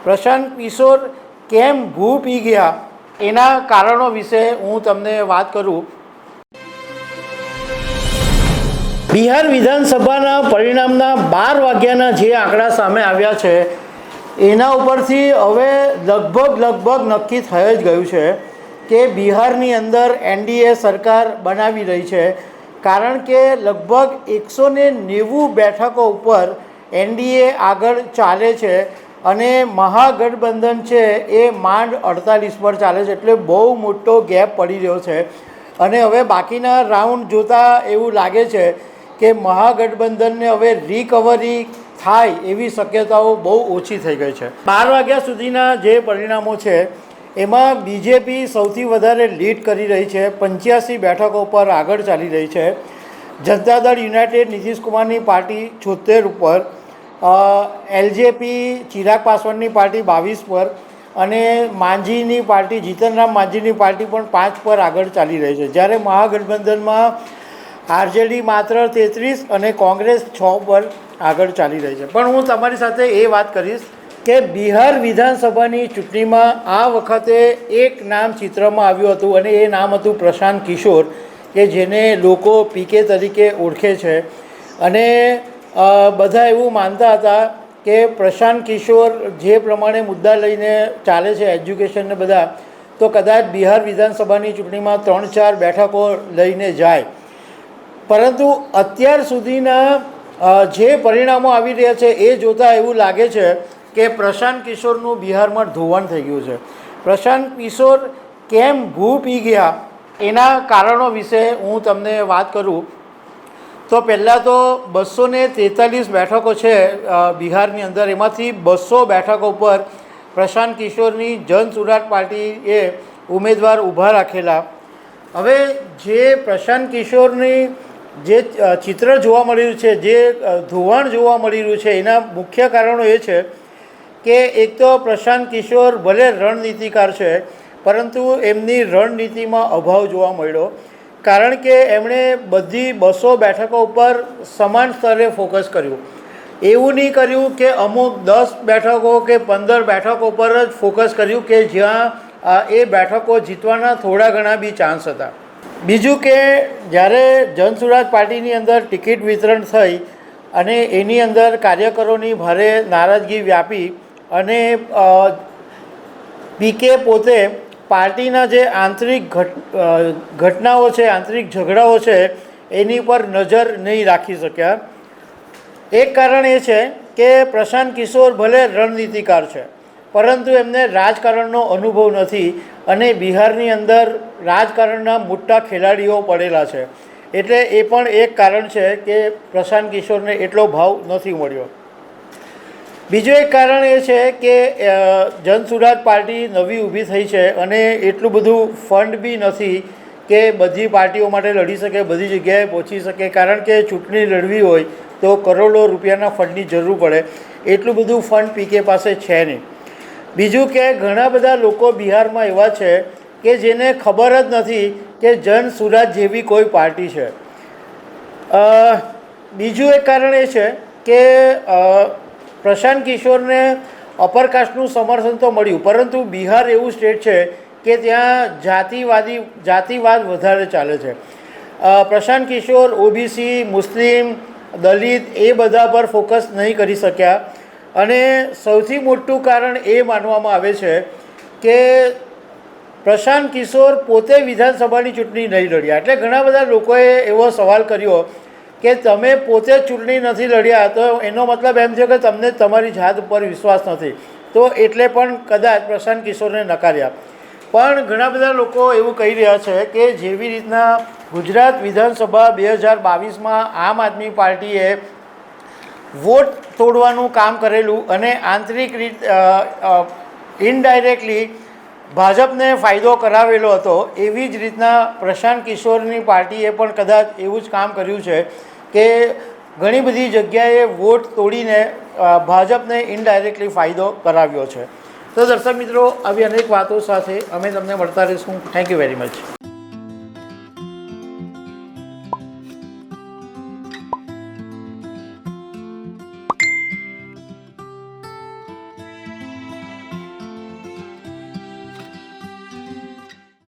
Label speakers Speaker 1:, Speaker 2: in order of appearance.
Speaker 1: પ્રશાંત કિશોર કેમ ભૂ પી ગયા એના કારણો વિશે હું તમને વાત કરું। બિહાર વિધાનસભાના પરિણામના 12 વાગ્યાના જે આંકડા સામે આવ્યા છે એના ઉપરથી હવે લગભગ નક્કી થઈ જ ગયું છે કે બિહારની અંદર એનડીએ સરકાર બનાવી રહી છે, કારણ કે લગભગ 190 બેઠકો ઉપર એનડીએ આગળ ચાલે છે અને મહાગઠબંધન છે એ માંડ 48 પર ચાલે છે, એટલે બહુ મોટો ગેપ પડી રહ્યો છે। અને હવે બાકીના રાઉન્ડ જોતાં એવું લાગે છે કે મહાગઠબંધનને હવે રિકવરી થાય એવી શક્યતાઓ બહુ ઓછી થઈ ગઈ છે। 12 વાગ્યા સુધીના જે પરિણામો છે એમાં બીજેપી સૌથી વધારે લીડ કરી રહી છે, 85 બેઠકો પર આગળ ચાલી રહી છે। જનતા દળ યુનાઇટેડ નીતિશ કુમારની પાર્ટી 76 ઉપર, એલજેપી ચિરાગ પાસવાનની પાર્ટી 22 પર અને માંઝીની પાર્ટી જીતનરામ માંઝીની પાર્ટી પણ 5 પર આગળ ચાલી રહી છે, જ્યારે મહાગઠબંધનમાં આરજેડી માત્ર 33 અને કોંગ્રેસ 6 પર આગળ ચાલી રહી છે। પણ હું તમારી સાથે એ વાત કરીશ કે બિહાર વિધાનસભાની ચૂંટણીમાં આ વખતે એક નામ ચિત્રમાં આવ્યું હતું અને એ નામ હતું પ્રશાંત કિશોર, કે જેને લોકો પીકે તરીકે ઓળખે છે। અને બધા એવું માનતા હતા કે પ્રશાંત કિશોર જે પ્રમાણે મુદ્દા લઈને ચાલે છે એજ્યુકેશનને બધા, તો કદાચ બિહાર વિધાનસભાની ચૂંટણીમાં 3-4 બેઠકો લઈને જાય। પરંતુ અત્યાર સુધીના જે પરિણામો આવી રહ્યા છે એ જોતાં એવું લાગે છે કે પ્રશાંત કિશોરનું બિહારમાં ધોવાણ થઈ ગયું છે। પ્રશાંત કિશોર કેમ ભૂ પી ગયા એના કારણો વિશે હું તમને વાત કરું તો પહેલાં તો 243 બેઠકો છે બિહારની અંદર, એમાંથી 200 બેઠકો પર પ્રશાંત કિશોરની જન સુરાજ પાર્ટીએ ઉમેદવાર ઊભા રાખેલા। હવે જે પ્રશાંત કિશોરની જે ચિત્ર જોવા મળી રહ્યું છે, જે ધોવાણ જોવા મળી રહ્યું છે, એના મુખ્ય કારણો એ છે કે એક તો પ્રશાંત કિશોર ભલે રણનીતિકાર છે પરંતુ એમની રણનીતિમાં અભાવ જોવા મળ્યો, કારણ કે એમણે બધી 200 બેઠકો ઉપર સમાન સ્તરે ફોકસ કર્યું। એવું નહીં કર્યું કે અમુક 10 બેઠકો કે 15 બેઠકો પર જ ફોકસ કર્યું કે જ્યાં એ બેઠકો જીતવાના થોડા ઘણા બી ચાન્સ હતા। બીજું કે જ્યારે જન સુરાજ પાર્ટીની અંદર ટિકિટ વિતરણ થઈ અને એની અંદર કાર્યકરોની ભારે નારાજગી વ્યાપી અને પીકે પોતે પાર્ટીના જે આંતરિક ઘટનાઓ છે, આંતરિક ઝઘડાઓ છે એની પર નજર નહીં રાખી શક્યા। એક કારણ એ છે કે પ્રશાંત કિશોર ભલે રણનીતિકાર છે પરંતુ એમને રાજકારણનો અનુભવ નથી અને બિહારની અંદર રાજકારણના મોટા ખેલાડીઓ પડેલા છે, એટલે એ પણ એક કારણ છે કે પ્રશાંત કિશોરને એટલો ભાવ નથી મળ્યો। બીજું એક કારણ એ છે કે જન સુરાજ પાર્ટી નવી ઊભી થઈ છે અને એટલું બધું ફંડ બી નથી કે બધી પાર્ટીઓ માટે લડી શકે, બધી જગ્યાએ પહોંચી શકે, કારણ કે ચૂંટણી લડવી હોય તો કરોડો રૂપિયાના ફંડની જરૂર પડે, એટલું બધું ફંડ પીકે પાસે છે નહીં। બીજું કે ઘણા બધા લોકો બિહારમાં એવા છે કે જેને ખબર જ નથી કે જન સુરાજ જેવી કોઈ પાર્ટી છે। બીજું એક કારણ એ છે કે પ્રશાંત કિશોરને અપરકાસ્ટનું સમર્થન તો મળ્યું, પરંતુ બિહાર એવું સ્ટેટ છે કે ત્યાં જાતિવાદ વધારે ચાલે છે। પ્રશાંત કિશોર ઓબીસી, મુસ્લિમ, દલિત એ બધા પર ફોકસ નહીં કરી શક્યા અને સૌથી મોટું કારણ એ માનવામાં આવે છે કે પ્રશાંત કિશોર પોતે વિધાનસભાની ચૂંટણી નહીં લડ્યા। એટલે ઘણા બધા લોકોએ એવો સવાલ કર્યો કે તમે પોતે ચૂંટણી નથી લડ્યા તો એનો મતલબ એમ છે કે તમને તમારી જાત ઉપર વિશ્વાસ નથી, તો એટલે પણ કદાચ પ્રશાંત કિશોરને નકાર્યા। પણ ઘણા બધા લોકો એવું કહી રહ્યા છે કે જેવી રીતના ગુજરાત વિધાનસભા 2022માં આમ આદમી પાર્ટીએ વોટ તોડવાનું કામ કરેલું અને આંતરિક ઇનડાયરેક્ટલી ભાજપને ફાયદો કરાવેલો હતો, એવી જ રીતના પ્રશાંત કિશોરની પાર્ટીએ પણ કદાચ એવું જ કામ કર્યું છે કે ઘણી બધી જગ્યાએ વોટ તોડીને ભાજપને ઇનડાયરેક્ટલી ફાયદો કરાવ્યો છે। તો દર્શક મિત્રો, આવી અનેક વાતો સાથે અમે તમને મળતા રહીશું। Thank you very much.